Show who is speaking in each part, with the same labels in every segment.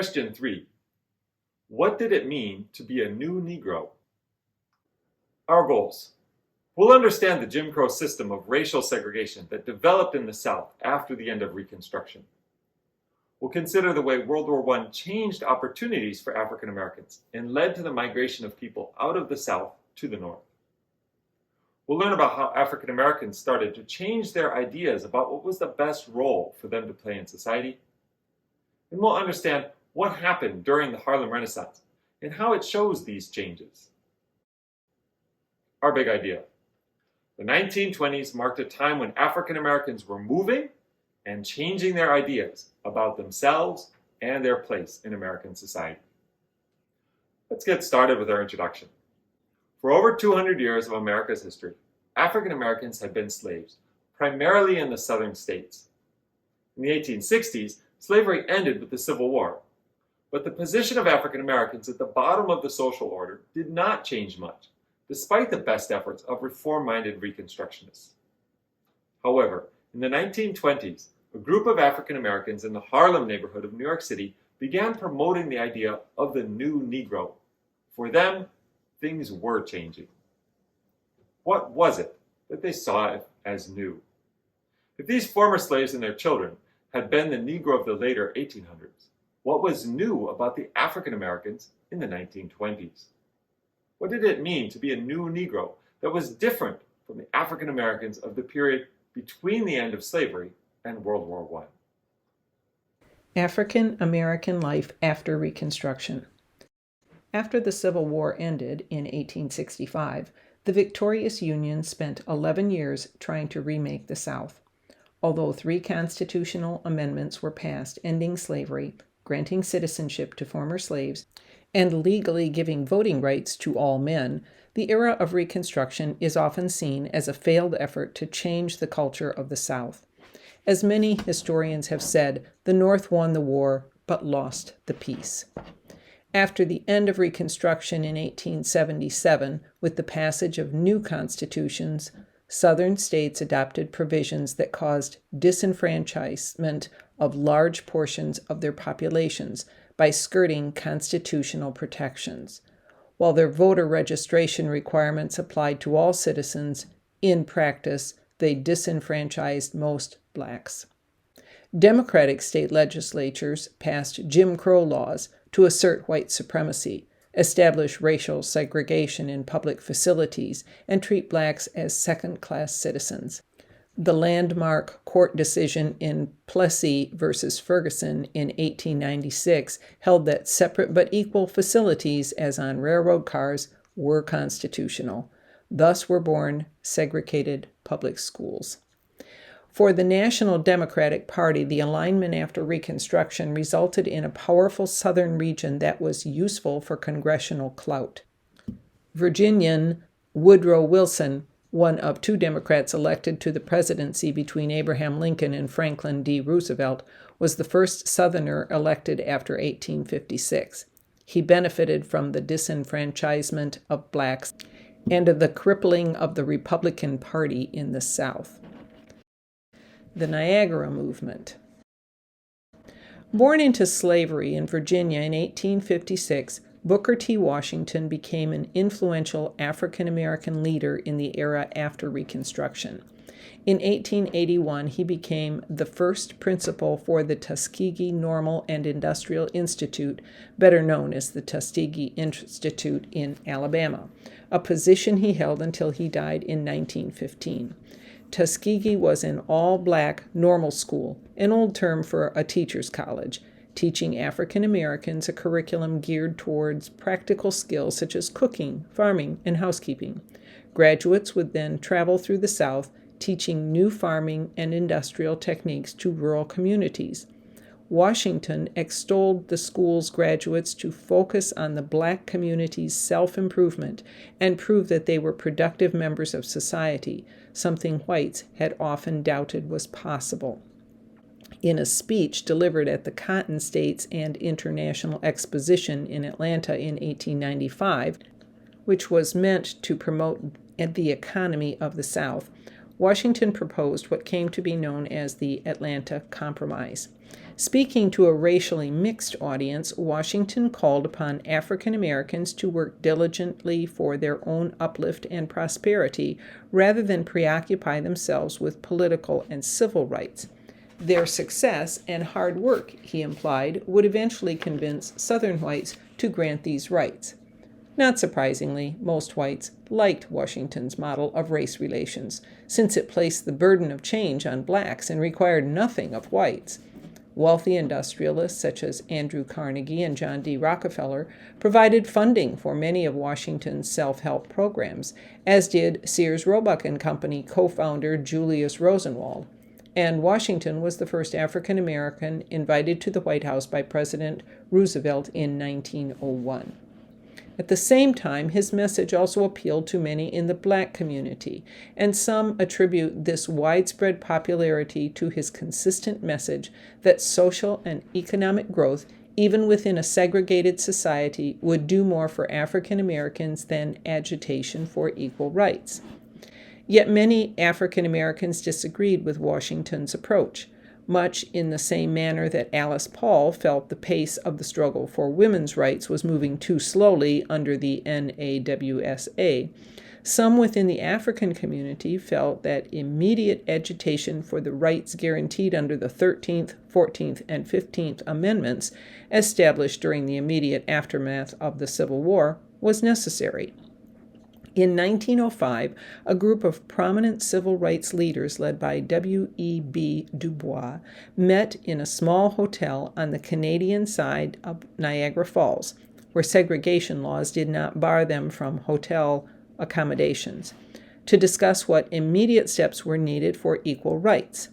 Speaker 1: Question 3. What did it mean to be a new Negro? Our goals. We'll understand the Jim Crow system of racial segregation that developed in the South after the end of Reconstruction. We'll consider the way World War I changed opportunities for African Americans and led to the migration of people out of the South to the North. We'll learn about how African Americans started to change their ideas about what was the best role for them to play in society. And we'll understand what happened during the Harlem Renaissance and how it shows these changes. Our big idea. The 1920s marked a time when African Americans were moving and changing their ideas about themselves and their place in American society. Let's get started with our introduction. For over 200 years of America's history, African Americans had been slaves, primarily in the southern states. In the 1860s, slavery ended with the Civil War, but the position of African Americans at the bottom of the social order did not change much, despite the best efforts of reform-minded Reconstructionists. However, in the 1920s, a group of African Americans in the Harlem neighborhood of New York City began promoting the idea of the new Negro. For them, things were changing. What was it that they saw as new? If these former slaves and their children had been the Negro of the later 1800s, what was new about the African Americans in the 1920s? What did it mean to be a new Negro that was different from the African Americans of the period between the end of slavery and World War I?
Speaker 2: African American life after Reconstruction. After the Civil War ended in 1865, the victorious Union spent 11 years trying to remake the South. Although 3 constitutional amendments were passed ending slavery, granting citizenship to former slaves, and legally giving voting rights to all men, the era of Reconstruction is often seen as a failed effort to change the culture of the South. As many historians have said, the North won the war but lost the peace. After the end of Reconstruction in 1877, with the passage of new constitutions, Southern states adopted provisions that caused disenfranchisement of large portions of their populations by skirting constitutional protections. While their voter registration requirements applied to all citizens, in practice, they disenfranchised most blacks. Democratic state legislatures passed Jim Crow laws to assert white supremacy, establish racial segregation in public facilities, and treat blacks as second-class citizens. The landmark court decision in Plessy versus Ferguson in 1896 held that separate but equal facilities, as on railroad cars, were constitutional. Thus were born segregated public schools. For the National Democratic Party, the alignment after Reconstruction resulted in a powerful southern region that was useful for congressional clout. Virginian Woodrow Wilson, one of 2 Democrats elected to the presidency between Abraham Lincoln and Franklin D. Roosevelt, was the first Southerner elected after 1856. He benefited from the disenfranchisement of blacks and the crippling of the Republican Party in the South. The Niagara Movement. Born into slavery in Virginia in 1856, Booker T. Washington became an influential African American leader in the era after Reconstruction. In 1881, he became the first principal for the Tuskegee Normal and Industrial Institute, better known as the Tuskegee Institute in Alabama, a position he held until he died in 1915. Tuskegee was an all-black normal school, an old term for a teacher's college, teaching African Americans a curriculum geared towards practical skills such as cooking, farming, and housekeeping. Graduates would then travel through the South, teaching new farming and industrial techniques to rural communities. Washington extolled the school's graduates to focus on the black community's self-improvement and prove that they were productive members of society, something whites had often doubted was possible. In a speech delivered at the Cotton States and International Exposition in Atlanta in 1895, which was meant to promote the economy of the South, Washington proposed what came to be known as the Atlanta Compromise. Speaking to a racially mixed audience, Washington called upon African Americans to work diligently for their own uplift and prosperity rather than preoccupy themselves with political and civil rights. Their success and hard work, he implied, would eventually convince Southern whites to grant these rights. Not surprisingly, most whites liked Washington's model of race relations, since it placed the burden of change on blacks and required nothing of whites. Wealthy industrialists such as Andrew Carnegie and John D. Rockefeller provided funding for many of Washington's self-help programs, as did Sears Roebuck and Company co-founder Julius Rosenwald. And Washington was the first African American invited to the White House by President Roosevelt in 1901. At the same time, his message also appealed to many in the black community, and some attribute this widespread popularity to his consistent message that social and economic growth, even within a segregated society, would do more for African Americans than agitation for equal rights. Yet many African Americans disagreed with Washington's approach, much in the same manner that Alice Paul felt the pace of the struggle for women's rights was moving too slowly under the NAWSA. Some within the African community felt that immediate agitation for the rights guaranteed under the 13th, 14th, and 15th Amendments, established during the immediate aftermath of the Civil War, was necessary. In 1905, a group of prominent civil rights leaders led by W.E.B. Du Bois met in a small hotel on the Canadian side of Niagara Falls, where segregation laws did not bar them from hotel accommodations, to discuss what immediate steps were needed for equal rights.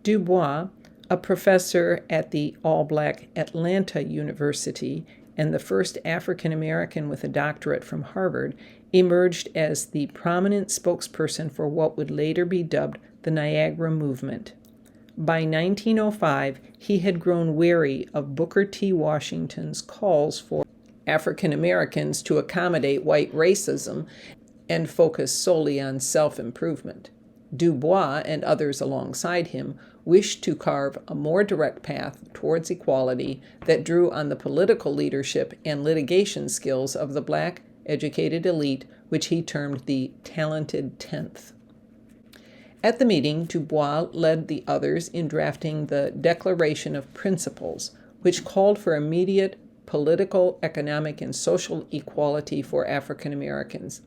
Speaker 2: Du Bois, a professor at the all-black Atlanta University and the first African American with a doctorate from Harvard, emerged as the prominent spokesperson for what would later be dubbed the Niagara Movement. By 1905, he had grown weary of Booker T. Washington's calls for African Americans to accommodate white racism and focus solely on self-improvement. Du Bois and others alongside him wished to carve a more direct path towards equality that drew on the political leadership and litigation skills of the black educated elite, which he termed the talented 10th. At the meeting, Du Bois led the others in drafting the Declaration of Principles, which called for immediate political, economic, and social equality for African Americans.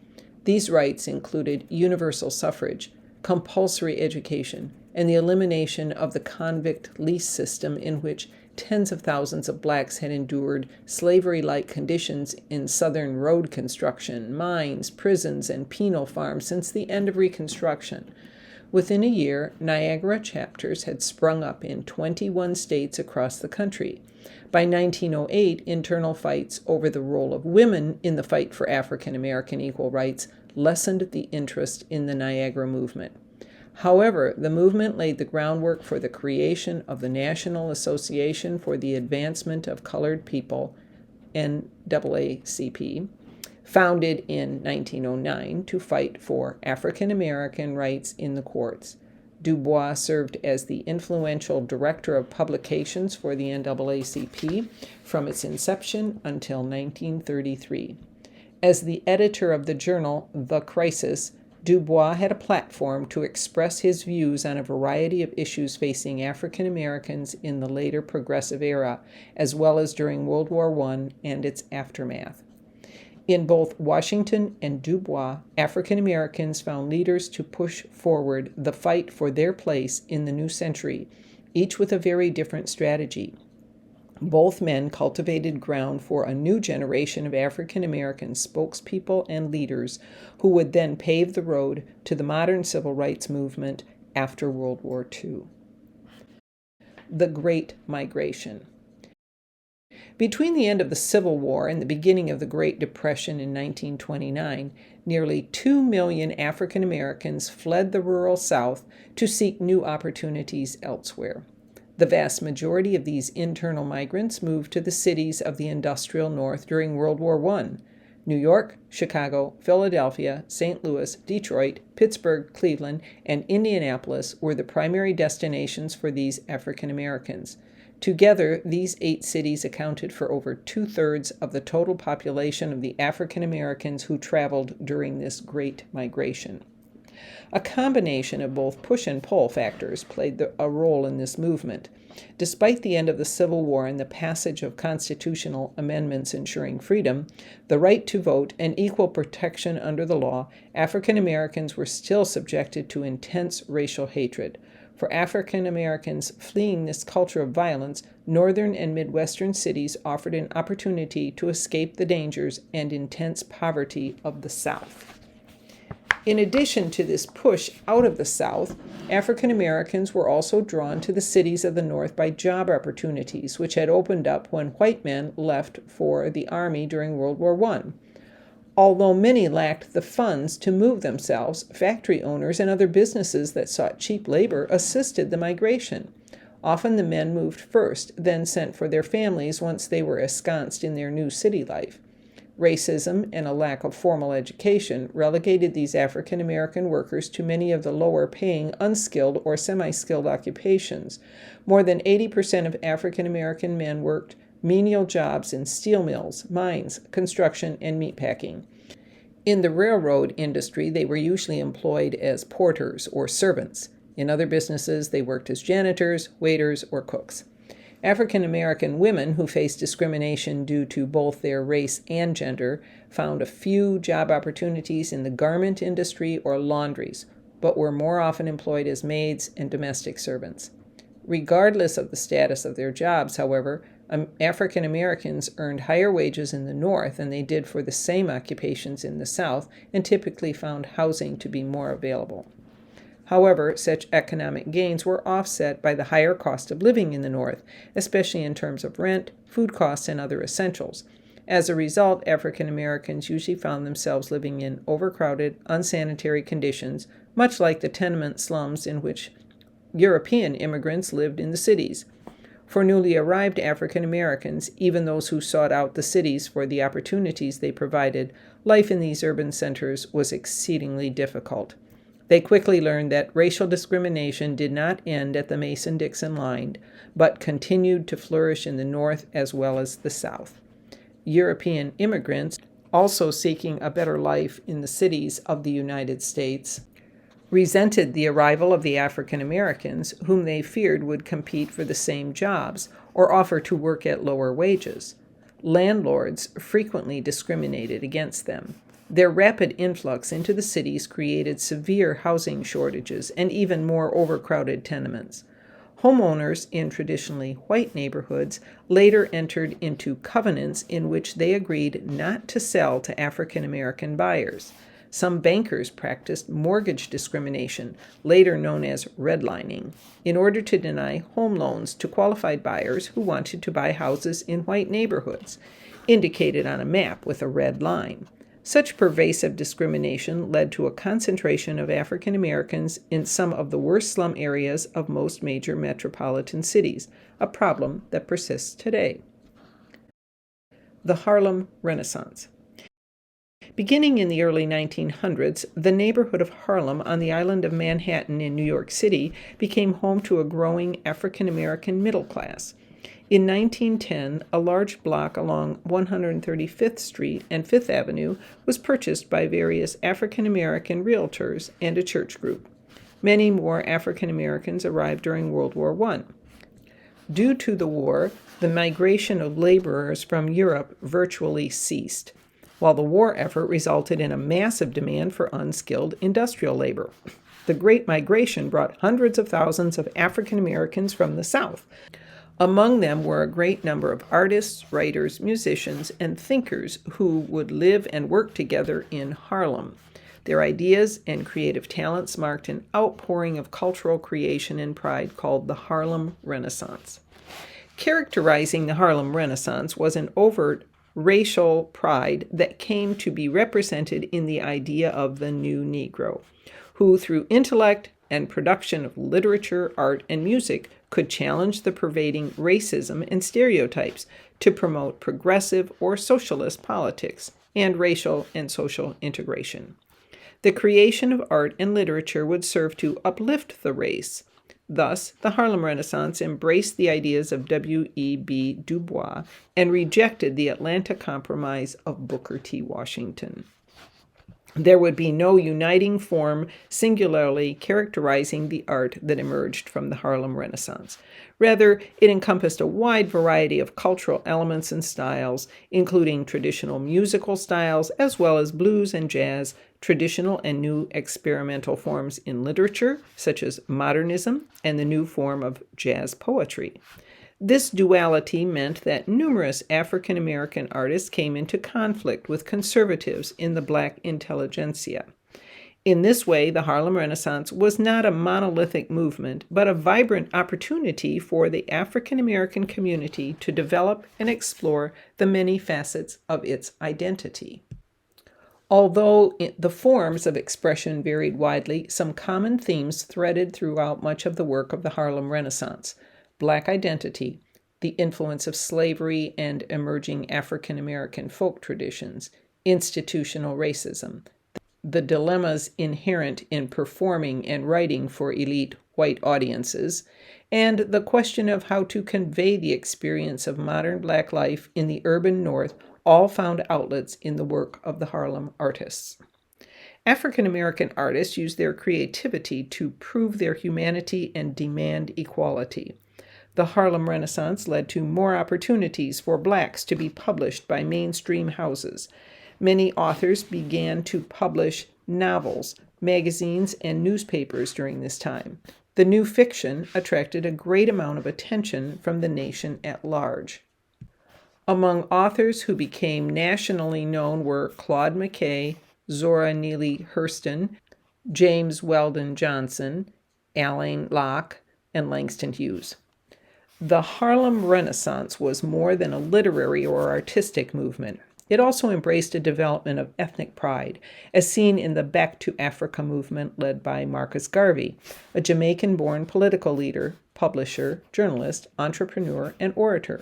Speaker 2: These rights included universal suffrage, compulsory education, and the elimination of the convict lease system in which tens of thousands of blacks had endured slavery-like conditions in southern road construction, mines, prisons, and penal farms since the end of Reconstruction. Within a year, Niagara chapters had sprung up in 21 states across the country. By 1908, internal fights over the role of women in the fight for African American equal rights lessened the interest in the Niagara movement. However, the movement laid the groundwork for the creation of the National Association for the Advancement of Colored People, NAACP, founded in 1909 to fight for African American rights in the courts. Du Bois served as the influential director of publications for the NAACP from its inception until 1933. As the editor of the journal The Crisis, Du Bois had a platform to express his views on a variety of issues facing African Americans in the later Progressive era, as well as during World War I and its aftermath. In both Washington and Du Bois, African Americans found leaders to push forward the fight for their place in the new century, each with a very different strategy. Both men cultivated ground for a new generation of African American spokespeople and leaders who would then pave the road to the modern civil rights movement after World War II. The Great Migration. Between the end of the Civil War and the beginning of the Great Depression in 1929, nearly 2 million African Americans fled the rural South to seek new opportunities elsewhere. The vast majority of these internal migrants moved to the cities of the industrial North during World War I. New York, Chicago, Philadelphia, St. Louis, Detroit, Pittsburgh, Cleveland, and Indianapolis were the primary destinations for these African Americans. Together, these 8 cities accounted for over 2/3 of the total population of the African Americans who traveled during this Great Migration. A combination of both push and pull factors played a role in this movement. Despite the end of the Civil War and the passage of constitutional amendments ensuring freedom, the right to vote, and equal protection under the law, African Americans were still subjected to intense racial hatred. For African Americans fleeing this culture of violence, northern and midwestern cities offered an opportunity to escape the dangers and intense poverty of the South. In addition to this push out of the South, African Americans were also drawn to the cities of the North by job opportunities, which had opened up when white men left for the Army during World War I. Although many lacked the funds to move themselves, factory owners and other businesses that sought cheap labor assisted the migration. Often the men moved first, then sent for their families once they were ensconced in their new city life. Racism and a lack of formal education relegated these African American workers to many of the lower-paying, unskilled or semi-skilled occupations. More than 80% of African American men worked menial jobs in steel mills, mines, construction, and meatpacking. In the railroad industry, they were usually employed as porters or servants. In other businesses, they worked as janitors, waiters, or cooks. African American women who faced discrimination due to both their race and gender found a few job opportunities in the garment industry or laundries, but were more often employed as maids and domestic servants. Regardless of the status of their jobs, however, African Americans earned higher wages in the North than they did for the same occupations in the South, and typically found housing to be more available. However, such economic gains were offset by the higher cost of living in the North, especially in terms of rent, food costs, and other essentials. As a result, African Americans usually found themselves living in overcrowded, unsanitary conditions, much like the tenement slums in which European immigrants lived in the cities. For newly arrived African Americans, even those who sought out the cities for the opportunities they provided, life in these urban centers was exceedingly difficult. They quickly learned that racial discrimination did not end at the Mason-Dixon line, but continued to flourish in the North as well as the South. European immigrants, also seeking a better life in the cities of the United States, resented the arrival of the African Americans, whom they feared would compete for the same jobs or offer to work at lower wages. Landlords frequently discriminated against them. Their rapid influx into the cities created severe housing shortages and even more overcrowded tenements. Homeowners in traditionally white neighborhoods later entered into covenants in which they agreed not to sell to African American buyers. Some bankers practiced mortgage discrimination, later known as redlining, in order to deny home loans to qualified buyers who wanted to buy houses in white neighborhoods, indicated on a map with a red line. Such pervasive discrimination led to a concentration of African Americans in some of the worst slum areas of most major metropolitan cities, a problem that persists today. The Harlem Renaissance. Beginning in the early 1900s, the neighborhood of Harlem on the island of Manhattan in New York City became home to a growing African American middle class. In 1910, a large block along 135th Street and Fifth Avenue was purchased by various African American realtors and a church group. Many more African Americans arrived during World War I. Due to the war, the migration of laborers from Europe virtually ceased, while the war effort resulted in a massive demand for unskilled industrial labor. The Great Migration brought hundreds of thousands of African Americans from the South. Among them were a great number of artists, writers, musicians, and thinkers who would live and work together in Harlem. Their ideas and creative talents marked an outpouring of cultural creation and pride called the Harlem Renaissance. Characterizing the Harlem Renaissance was an overt racial pride that came to be represented in the idea of the new Negro, who through intellect and production of literature, art, and music could challenge the pervading racism and stereotypes to promote progressive or socialist politics and racial and social integration. The creation of art and literature would serve to uplift the race. Thus, the Harlem Renaissance embraced the ideas of W.E.B. Du Bois and rejected the Atlanta Compromise of Booker T. Washington. There would be no uniting form singularly characterizing the art that emerged from the Harlem Renaissance. Rather, it encompassed a wide variety of cultural elements and styles, including traditional musical styles as well as blues and jazz, traditional and new experimental forms in literature, such as modernism and the new form of jazz poetry. This duality meant that numerous African American artists came into conflict with conservatives in the Black intelligentsia. In this way, the Harlem Renaissance was not a monolithic movement, but a vibrant opportunity for the African American community to develop and explore the many facets of its identity. Although the forms of expression varied widely, some common themes threaded throughout much of the work of the Harlem Renaissance: Black identity, the influence of slavery and emerging African American folk traditions, institutional racism, the dilemmas inherent in performing and writing for elite white audiences, and the question of how to convey the experience of modern Black life in the urban North all found outlets in the work of the Harlem artists. African American artists used their creativity to prove their humanity and demand equality. The Harlem Renaissance led to more opportunities for Blacks to be published by mainstream houses. Many authors began to publish novels, magazines, and newspapers during this time. The new fiction attracted a great amount of attention from the nation at large. Among authors who became nationally known were Claude McKay, Zora Neale Hurston, James Weldon Johnson, Alain Locke, and Langston Hughes. The Harlem Renaissance was more than a literary or artistic movement. It also embraced a development of ethnic pride, as seen in the Back to Africa movement led by Marcus Garvey, a Jamaican-born political leader, publisher, journalist, entrepreneur, and orator.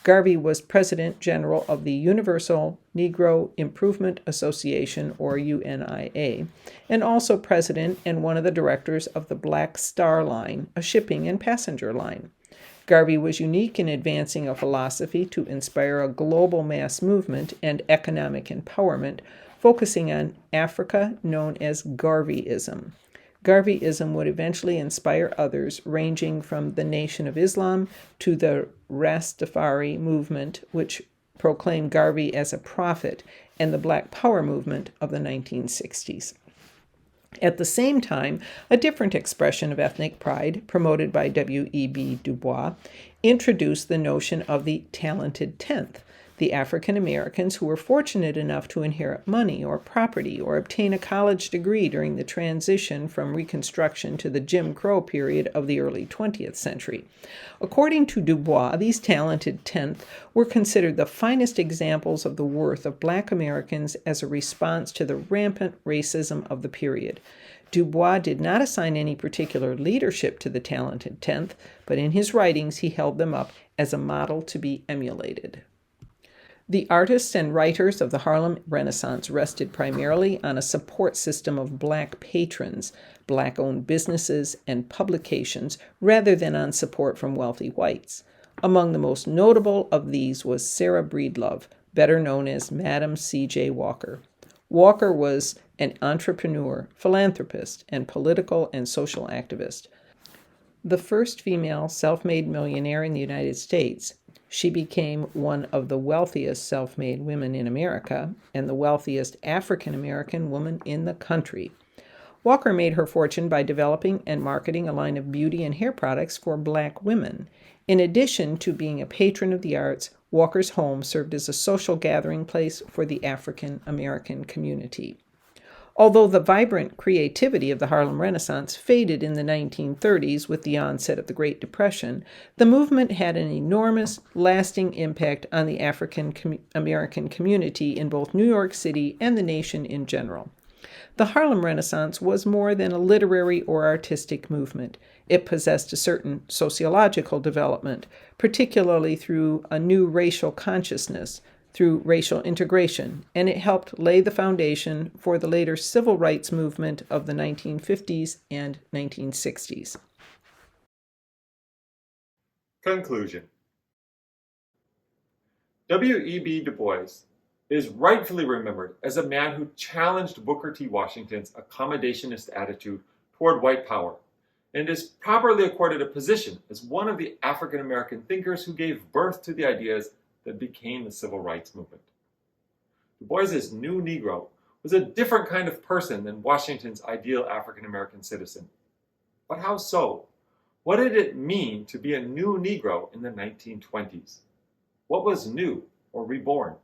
Speaker 2: Garvey was President General of the Universal Negro Improvement Association, or UNIA, and also President and one of the directors of the Black Star Line, a shipping and passenger line. Garvey was unique in advancing a philosophy to inspire a global mass movement and economic empowerment, focusing on Africa, known as Garveyism. Garveyism would eventually inspire others, ranging from the Nation of Islam to the Rastafari movement, which proclaimed Garvey as a prophet, and the Black Power movement of the 1960s. At the same time, a different expression of ethnic pride, promoted by W.E.B. Du Bois, introduced the notion of the talented tenth, the African Americans who were fortunate enough to inherit money or property or obtain a college degree during the transition from Reconstruction to the Jim Crow period of the early 20th century. According to Du Bois, these talented tenth were considered the finest examples of the worth of Black Americans as a response to the rampant racism of the period. Du Bois did not assign any particular leadership to the talented tenth, but in his writings he held them up as a model to be emulated. The artists and writers of the Harlem Renaissance rested primarily on a support system of Black patrons, Black-owned businesses, and publications, rather than on support from wealthy whites. Among the most notable of these was Sarah Breedlove, better known as Madam C.J. Walker. Walker was an entrepreneur, philanthropist, and political and social activist. The first female self-made millionaire in the United States, she became one of the wealthiest self-made women in America and the wealthiest African-American woman in the country. Walker made her fortune by developing and marketing a line of beauty and hair products for Black women. In addition to being a patron of the arts, Walker's home served as a social gathering place for the African-American community. Although the vibrant creativity of the Harlem Renaissance faded in the 1930s with the onset of the Great Depression, the movement had an enormous, lasting impact on the African American community in both New York City and the nation in general. The Harlem Renaissance was more than a literary or artistic movement. It possessed a certain sociological development, particularly through a new racial consciousness, through racial integration, and it helped lay the foundation for the later civil rights movement of the 1950s and 1960s.
Speaker 1: Conclusion. W.E.B. Du Bois is rightfully remembered as a man who challenged Booker T. Washington's accommodationist attitude toward white power, and is properly accorded a position as one of the African American thinkers who gave birth to the ideas that became the civil rights movement. Du Bois's New Negro was a different kind of person than Washington's ideal African American citizen. But how so? What did it mean to be a new Negro in the 1920s? What was new or reborn?